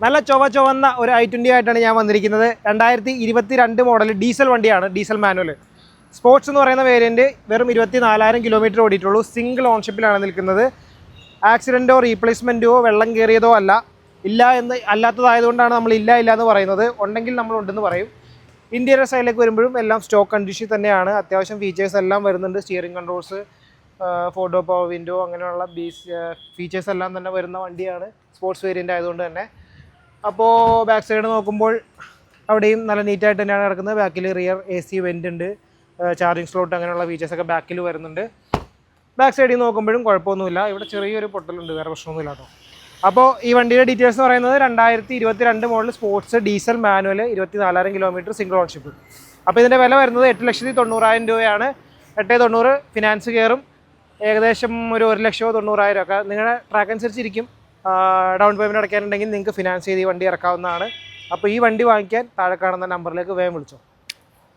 നല്ല ചുവന്ന ഒരു i20 ആയിട്ടാണ് ഞാൻ വന്നിരിക്കുന്നത്. 2022 മോഡൽ ഡീസൽ വണ്ടിയാണ്, ഡീസൽ മാനുവൽ. സ്പോർട്സ് എന്ന് പറയുന്ന വേരിയൻറ്റ് വെറും 24,000 കിലോമീറ്റർ ഓടിയിട്ടുള്ളൂ. സിംഗിൾ ഓൺഷിപ്പിലാണ് നിൽക്കുന്നത്. ആക്സിഡൻറ്റോ റീപ്ലേസ്മെൻറ്റോ വെള്ളം കയറിയതോ അല്ലാത്തതായതുകൊണ്ടാണ് നമ്മൾ ഇല്ല എന്ന് പറയുന്നത്. ഉണ്ടെങ്കിൽ നമ്മൾ ഉണ്ടെന്ന് പറയും. ഇന്റീരിയർ സൈഡിലേക്ക് വരുമ്പോഴും എല്ലാം സ്റ്റോക്ക് കണ്ടീഷൻ തന്നെയാണ്. അത്യാവശ്യം ഫീച്ചേഴ്സ് എല്ലാം വരുന്നുണ്ട്. Steering controls, photo power window, അങ്ങനെയുള്ള ഫീച്ചേഴ്സ് എല്ലാം തന്നെ വരുന്ന വണ്ടിയാണ്, സ്പോർട്സ് വേരിയൻ്റ് ആയതുകൊണ്ട് തന്നെ. അപ്പോൾ ബാക്ക് സൈഡ് നോക്കുമ്പോൾ അവിടെയും നല്ല നീറ്റായിട്ട് തന്നെയാണ് കിടക്കുന്നത്. ബാക്കിൽ റിയർ AC വെൻ്റ് ഉണ്ട്, ചാർജിങ് സ്ലോട്ട്, അങ്ങനെയുള്ള ഫീച്ചേഴ്സൊക്കെ ബാക്കിൽ വരുന്നുണ്ട്. ബാക്ക് സൈഡിൽ നോക്കുമ്പോഴും കുഴപ്പമൊന്നുമില്ല. ഇവിടെ ചെറിയൊരു പൊട്ടലുണ്ട്, വേറെ പ്രശ്നമൊന്നുമില്ല കേട്ടോ. അപ്പോൾ ഈ വണ്ടിയുടെ ഡീറ്റെയിൽസ് എന്ന് പറയുന്നത് 2022 model sports diesel manual, 24,000 kilometre, single ownership. അപ്പോൾ ഇതിൻ്റെ വില വരുന്നത് 8,90,000 രൂപയാണ്. 8,90,000 ഫിനാൻസ് കയറും. ഏകദേശം ഒരു 1,90,000 ഒക്കെ നിങ്ങളുടെ ട്രാക്ക് അനുസരിച്ചിരിക്കും. ഡൗൺ പേയ്മെൻറ്റ് അടയ്ക്കാനുണ്ടെങ്കിൽ നിങ്ങൾക്ക് ഫിനാൻസ് ചെയ്ത് ഈ വണ്ടി ഇറക്കാവുന്നതാണ്. അപ്പോൾ ഈ വണ്ടി വാങ്ങിക്കാൻ താഴെ കാണുന്ന നമ്പറിലേക്ക് വേഗം വിളിച്ചോ.